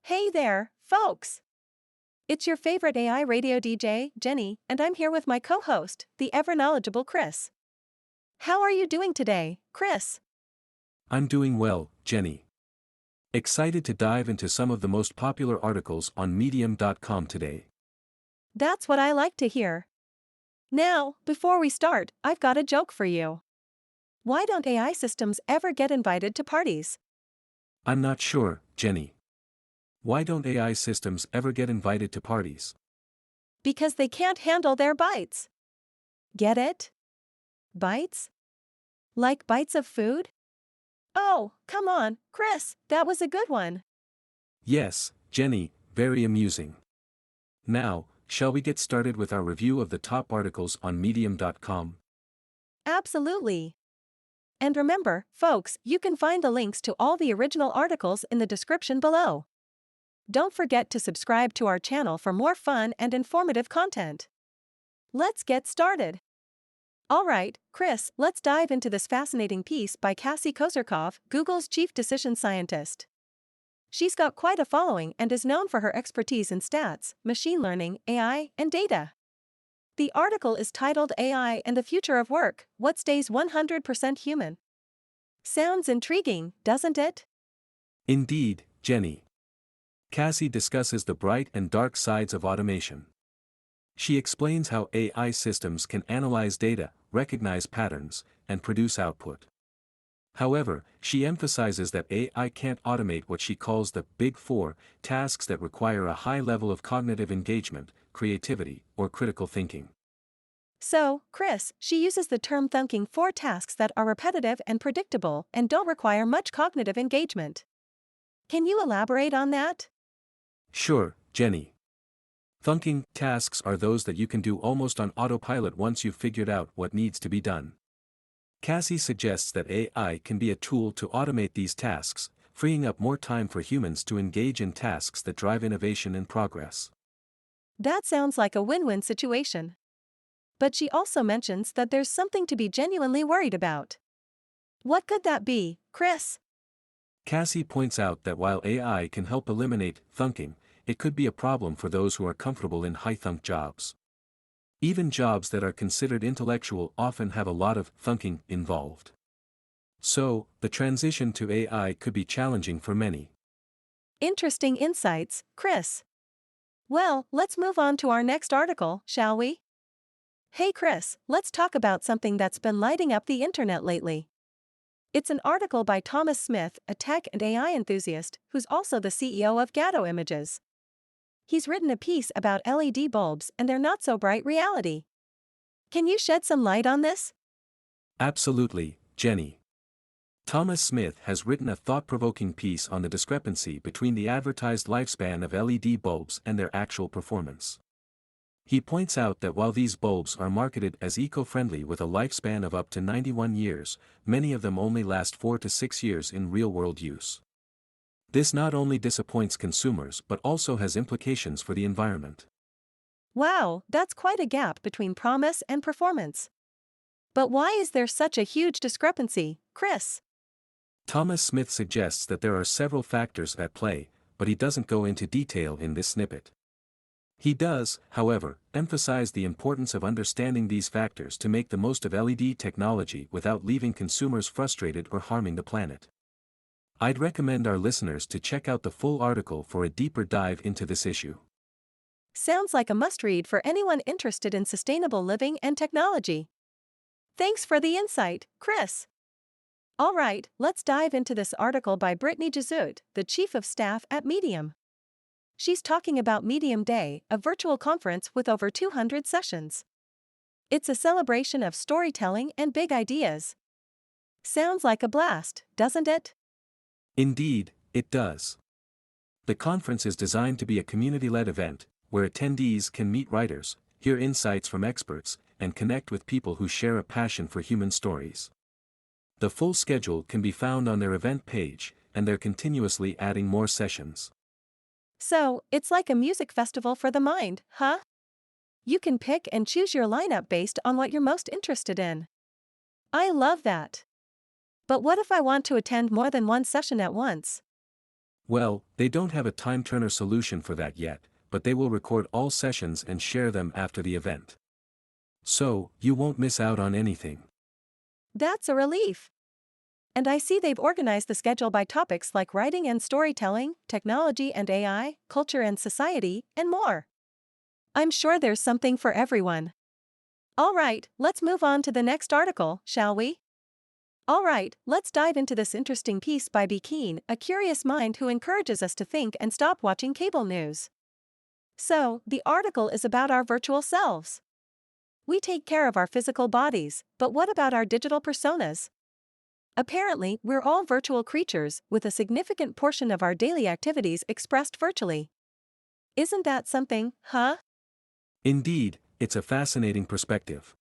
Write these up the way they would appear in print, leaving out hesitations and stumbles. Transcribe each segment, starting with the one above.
Hey there, folks! It's your favorite AI radio DJ, Jenny, and I'm here with my co host, the ever knowledgeable Chris. How are you doing today, Chris? I'm doing well, Jenny. Excited to dive into some of the most popular articles on Medium.com today. That's what I like to hear. Now, before we start, I've got a joke for you. Why don't AI systems ever get invited to parties? I'm not sure, Jenny. Why don't AI systems ever get invited to parties? Because they can't handle their bites. Get it? Bites? Like bites of food? Oh, come on, Chris, that was a good one. Yes, Jenny, very amusing. Now, shall we get started with our review of the top articles on Medium.com? Absolutely. And remember, folks, you can find the links to all the original articles in the description below. Don't forget to subscribe to our channel for more fun and informative content. Let's get started. Alright, Chris, let's dive into this fascinating piece by Cassie Kozyrkov, Google's chief decision scientist. She's got quite a following and is known for her expertise in stats, machine learning, AI, and data. The article is titled AI and the Future of Work, What Stays 100% Human? Sounds intriguing, doesn't it? Indeed, Jenny. Cassie discusses the bright and dark sides of automation. She explains how AI systems can analyze data, recognize patterns, and produce output. However, she emphasizes that AI can't automate what she calls the Big Four tasks that require a high level of cognitive engagement, creativity, or critical thinking. So, Chris, she uses the term thinking for tasks that are repetitive and predictable and don't require much cognitive engagement. Can you elaborate on that? Sure, Jenny. Thunking tasks are those that you can do almost on autopilot once you've figured out what needs to be done. Cassie suggests that AI can be a tool to automate these tasks, freeing up more time for humans to engage in tasks that drive innovation and progress. That sounds like a win-win situation. But she also mentions that there's something to be genuinely worried about. What could that be, Chris? Cassie points out that while AI can help eliminate thunking, it could be a problem for those who are comfortable in high-thunk jobs. Even jobs that are considered intellectual often have a lot of thunking involved. So, the transition to AI could be challenging for many. Interesting insights, Chris. Well, let's move on to our next article, shall we? Hey Chris, let's talk about something that's been lighting up the internet lately. It's an article by Thomas Smith, a tech and AI enthusiast, who's also the CEO of Gatto Images. He's written a piece about LED bulbs and their not-so-bright reality. Can you shed some light on this? Absolutely, Jenny. Thomas Smith has written a thought-provoking piece on the discrepancy between the advertised lifespan of LED bulbs and their actual performance. He points out that while these bulbs are marketed as eco-friendly with a lifespan of up to 91 years, many of them only last 4 to 6 years in real-world use. This not only disappoints consumers but also has implications for the environment. Wow, that's quite a gap between promise and performance. But why is there such a huge discrepancy, Chris? Thomas Smith suggests that there are several factors at play, but he doesn't go into detail in this snippet. He does, however, emphasize the importance of understanding these factors to make the most of LED technology without leaving consumers frustrated or harming the planet. I'd recommend our listeners to check out the full article for a deeper dive into this issue. Sounds like a must-read for anyone interested in sustainable living and technology. Thanks for the insight, Chris. Alright, let's dive into this article by Brittany Jesuit, the Chief of Staff at Medium. She's talking about Medium Day, a virtual conference with over 200 sessions. It's a celebration of storytelling and big ideas. Sounds like a blast, doesn't it? Indeed, it does. The conference is designed to be a community-led event, where attendees can meet writers, hear insights from experts, and connect with people who share a passion for human stories. The full schedule can be found on their event page, and they're continuously adding more sessions. So, it's like a music festival for the mind, huh? You can pick and choose your lineup based on what you're most interested in. I love that. But what if I want to attend more than one session at once? Well, they don't have a time turner solution for that yet, but they will record all sessions and share them after the event. So, you won't miss out on anything. That's a relief. And I see they've organized the schedule by topics like writing and storytelling, technology and AI, culture and society, and more. I'm sure there's something for everyone. All right, let's move on to the next article, shall we? All right, let's dive into this interesting piece by B. Keane, a curious mind who encourages us to think and stop watching cable news. So, the article is about our virtual selves. We take care of our physical bodies, but what about our digital personas? Apparently, we're all virtual creatures, with a significant portion of our daily activities expressed virtually. Isn't that something, huh? Indeed, it's a fascinating perspective.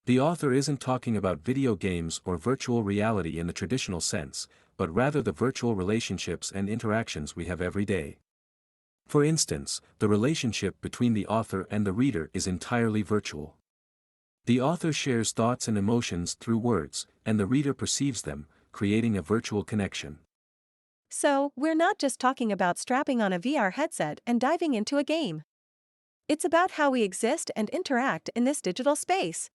The author isn't talking about video games or virtual reality in the traditional sense, but rather the virtual relationships and interactions we have every day. For instance, the relationship between the author and the reader is entirely virtual. The author shares thoughts and emotions through words, and the reader perceives them, creating a virtual connection. So, we're not just talking about strapping on a VR headset and diving into a game. It's about how we exist and interact in this digital space.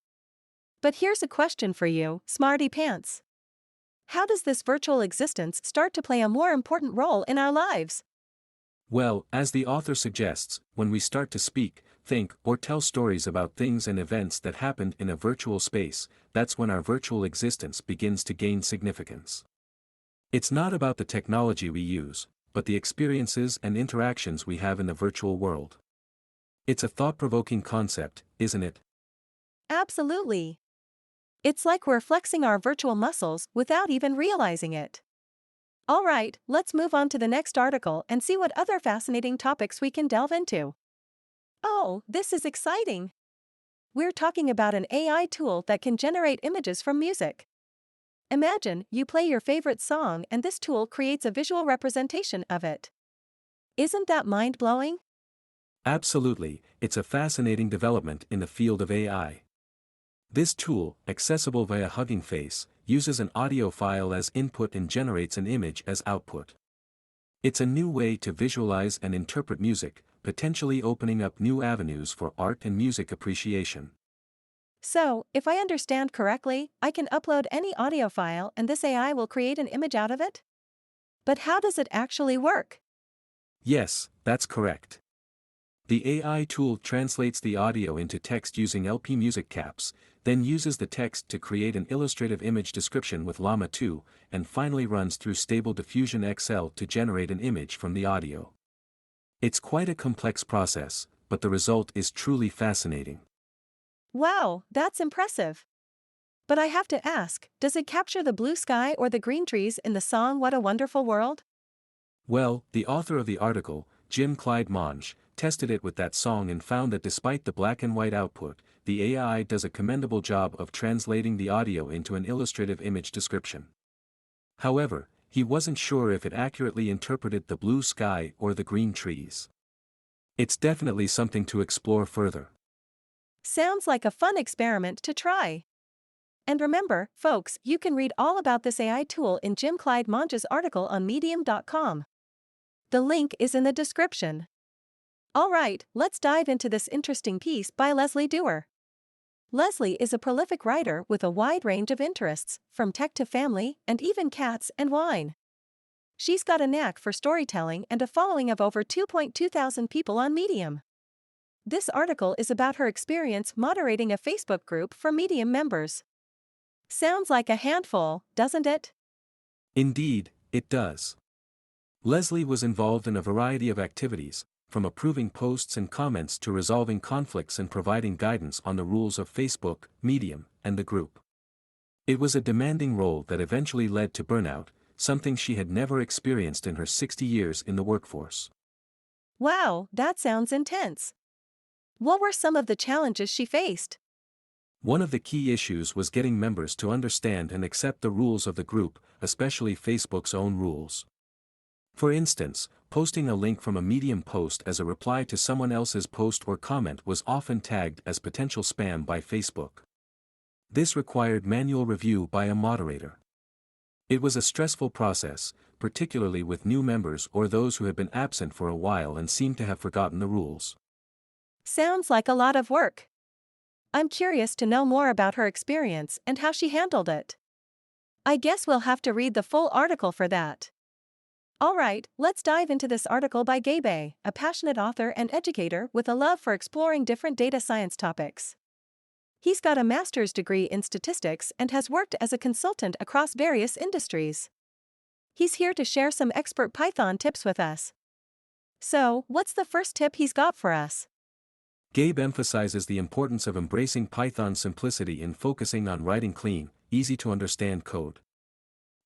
But here's a question for you, Smarty Pants. How does this virtual existence start to play a more important role in our lives? Well, as the author suggests, when we start to speak, think, or tell stories about things and events that happened in a virtual space, that's when our virtual existence begins to gain significance. It's not about the technology we use, but the experiences and interactions we have in the virtual world. It's a thought-provoking concept, isn't it? Absolutely. It's like we're flexing our virtual muscles without even realizing it. All right, let's move on to the next article and see what other fascinating topics we can delve into. Oh, this is exciting! We're talking about an AI tool that can generate images from music. Imagine you play your favorite song and this tool creates a visual representation of it. Isn't that mind-blowing? Absolutely, it's a fascinating development in the field of AI. This tool, accessible via Hugging Face, uses an audio file as input and generates an image as output. It's a new way to visualize and interpret music, potentially opening up new avenues for art and music appreciation. So, if I understand correctly, I can upload any audio file and this AI will create an image out of it? But how does it actually work? Yes, that's correct. The AI tool translates the audio into text using LP Music Caps, then uses the text to create an illustrative image description with Llama 2, and finally runs through Stable Diffusion XL to generate an image from the audio. It's quite a complex process, but the result is truly fascinating. Wow, that's impressive. But I have to ask, does it capture the blue sky or the green trees in the song What a Wonderful World? Well, the author of the article, Jim Clyde Monge, tested it with that song and found that despite the black and white output, the AI does a commendable job of translating the audio into an illustrative image description. However, he wasn't sure if it accurately interpreted the blue sky or the green trees. It's definitely something to explore further. Sounds like a fun experiment to try. And remember, folks, you can read all about this AI tool in Jim Clyde Monge's article on Medium.com. The link is in the description. All right, let's dive into this interesting piece by Leslie Dewar. Leslie is a prolific writer with a wide range of interests, from tech to family, and even cats and wine. She's got a knack for storytelling and a following of over 2.2 thousand people on Medium. This article is about her experience moderating a Facebook group for Medium members. Sounds like a handful, doesn't it? Indeed, it does. Leslie was involved in a variety of activities, from approving posts and comments to resolving conflicts and providing guidance on the rules of Facebook, Medium, and the group. It was a demanding role that eventually led to burnout, something she had never experienced in her 60 years in the workforce. Wow, that sounds intense. What were some of the challenges she faced? One of the key issues was getting members to understand and accept the rules of the group, especially Facebook's own rules. For instance, posting a link from a Medium post as a reply to someone else's post or comment was often tagged as potential spam by Facebook. This required manual review by a moderator. It was a stressful process, particularly with new members or those who had been absent for a while and seemed to have forgotten the rules. Sounds like a lot of work. I'm curious to know more about her experience and how she handled it. I guess we'll have to read the full article for that. Alright, let's dive into this article by Gabe, a passionate author and educator with a love for exploring different data science topics. He's got a master's degree in statistics and has worked as a consultant across various industries. He's here to share some expert Python tips with us. So, what's the first tip he's got for us? Gabe emphasizes the importance of embracing Python's simplicity in focusing on writing clean, easy-to-understand code.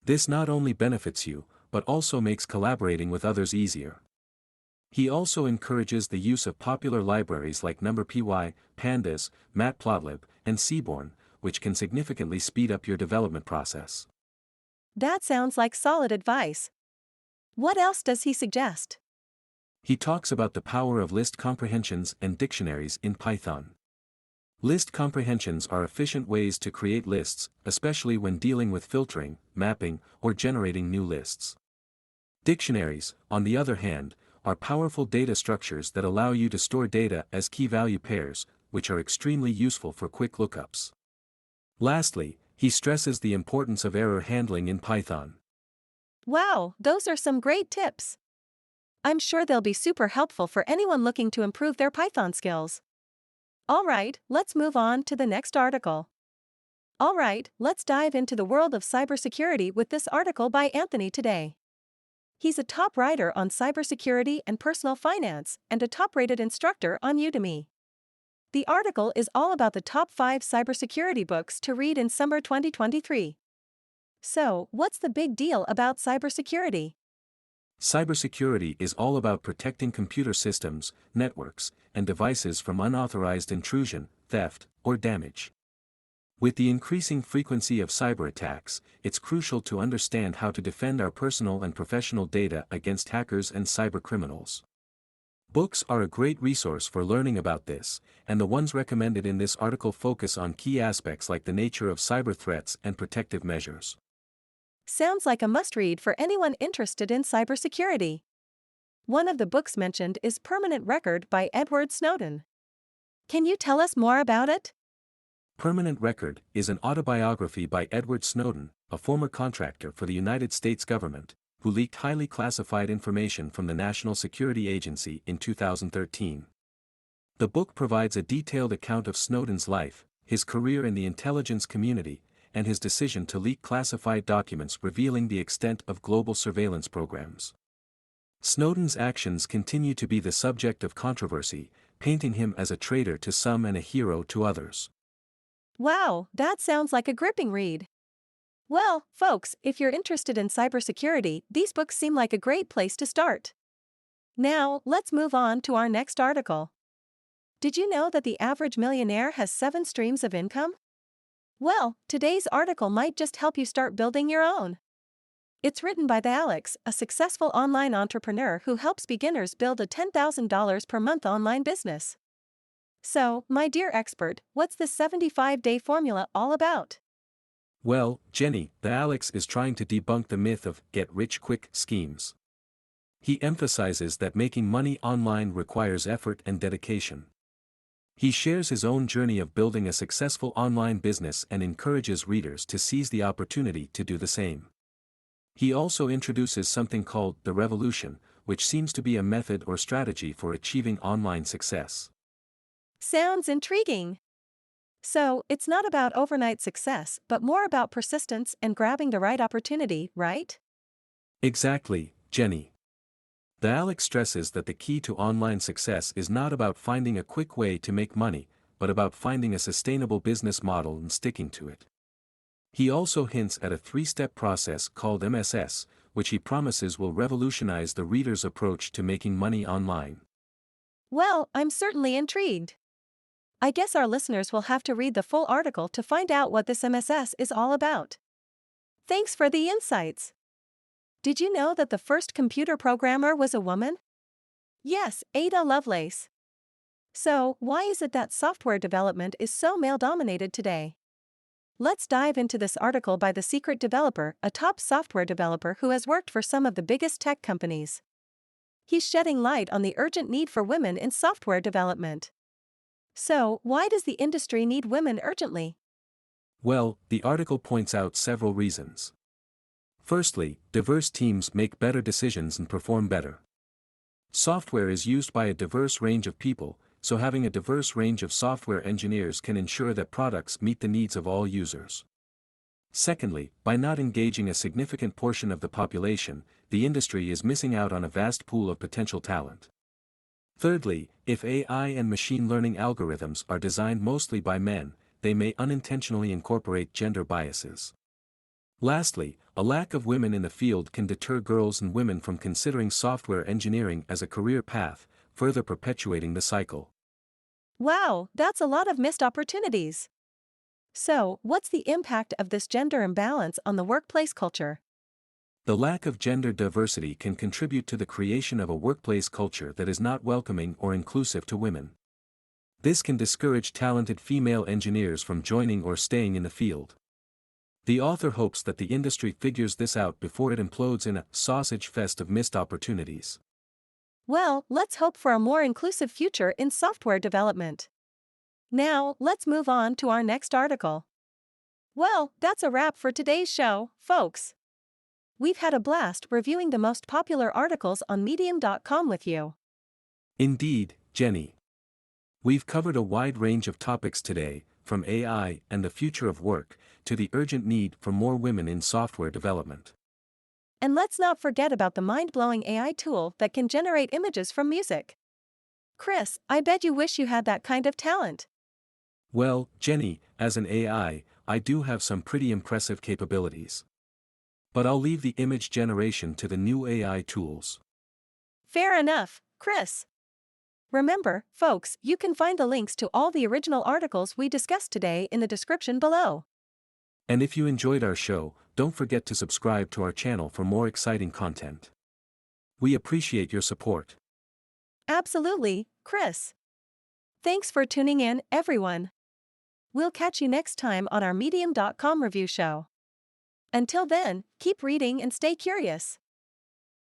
This not only benefits you, but also makes collaborating with others easier. He also encourages the use of popular libraries like NumPy, Pandas, Matplotlib, and Seaborn, which can significantly speed up your development process. That sounds like solid advice. What else does he suggest? He talks about the power of list comprehensions and dictionaries in Python. List comprehensions are efficient ways to create lists, especially when dealing with filtering, mapping, or generating new lists. Dictionaries, on the other hand, are powerful data structures that allow you to store data as key-value pairs, which are extremely useful for quick lookups. Lastly, he stresses the importance of error handling in Python. Wow, those are some great tips. I'm sure they'll be super helpful for anyone looking to improve their Python skills. Alright, let's move on to the next article. Alright, let's dive into the world of cybersecurity with this article by Anthony today. He's a top writer on cybersecurity and personal finance, and a top-rated instructor on Udemy. The article is all about the top 5 cybersecurity books to read in summer 2023. So, what's the big deal about cybersecurity? Cybersecurity is all about protecting computer systems, networks, and devices from unauthorized intrusion, theft, or damage. With the increasing frequency of cyber attacks, it's crucial to understand how to defend our personal and professional data against hackers and cybercriminals. Books are a great resource for learning about this, and the ones recommended in this article focus on key aspects like the nature of cyber threats and protective measures. Sounds like a must-read for anyone interested in cybersecurity. One of the books mentioned is Permanent Record by Edward Snowden. Can you tell us more about it? Permanent Record is an autobiography by Edward Snowden, a former contractor for the United States government, who leaked highly classified information from the National Security Agency in 2013. The book provides a detailed account of Snowden's life, his career in the intelligence community, and his decision to leak classified documents revealing the extent of global surveillance programs. Snowden's actions continue to be the subject of controversy, painting him as a traitor to some and a hero to others. Wow, that sounds like a gripping read. Well, folks, if you're interested in cybersecurity, these books seem like a great place to start. Now, let's move on to our next article. Did you know that the average millionaire has 7 streams of income? Well, today's article might just help you start building your own. It's written by the Alex, a successful online entrepreneur who helps beginners build a $10,000 per month online business. So, my dear expert, what's this 75-day formula all about? Well, Jenny, the Alex is trying to debunk the myth of get-rich-quick schemes. He emphasizes that making money online requires effort and dedication. He shares his own journey of building a successful online business and encourages readers to seize the opportunity to do the same. He also introduces something called the revolution, which seems to be a method or strategy for achieving online success. Sounds intriguing. So, it's not about overnight success, but more about persistence and grabbing the right opportunity, right? Exactly, Jenny. The Alex stresses that the key to online success is not about finding a quick way to make money, but about finding a sustainable business model and sticking to it. He also hints at a 3-step process called MSS, which he promises will revolutionize the reader's approach to making money online. Well, I'm certainly intrigued. I guess our listeners will have to read the full article to find out what this MSS is all about. Thanks for the insights. Did you know that the first computer programmer was a woman? Yes, Ada Lovelace. So, why is it that software development is so male-dominated today? Let's dive into this article by The Secret Developer, a top software developer who has worked for some of the biggest tech companies. He's shedding light on the urgent need for women in software development. So, why does the industry need women urgently? Well, the article points out several reasons. Firstly, diverse teams make better decisions and perform better. Software is used by a diverse range of people, so having a diverse range of software engineers can ensure that products meet the needs of all users. Secondly, by not engaging a significant portion of the population, the industry is missing out on a vast pool of potential talent. Thirdly, if AI and machine learning algorithms are designed mostly by men, they may unintentionally incorporate gender biases. Lastly, a lack of women in the field can deter girls and women from considering software engineering as a career path, further perpetuating the cycle. Wow, that's a lot of missed opportunities. So, what's the impact of this gender imbalance on the workplace culture? The lack of gender diversity can contribute to the creation of a workplace culture that is not welcoming or inclusive to women. This can discourage talented female engineers from joining or staying in the field. The author hopes that the industry figures this out before it implodes in a sausage fest of missed opportunities. Well, let's hope for a more inclusive future in software development. Now, let's move on to our next article. Well, that's a wrap for today's show, folks. We've had a blast reviewing the most popular articles on Medium.com with you. Indeed, Jenny. We've covered a wide range of topics today, from AI and the future of work, to the urgent need for more women in software development. And let's not forget about the mind-blowing AI tool that can generate images from music. Chris, I bet you wish you had that kind of talent. Well, Jenny, as an AI, I do have some pretty impressive capabilities. But I'll leave the image generation to the new AI tools. Fair enough, Chris. Remember, folks, you can find the links to all the original articles we discussed today in the description below. And if you enjoyed our show, don't forget to subscribe to our channel for more exciting content. We appreciate your support. Absolutely, Chris. Thanks for tuning in, everyone. We'll catch you next time on our Medium.com review show. Until then, keep reading and stay curious.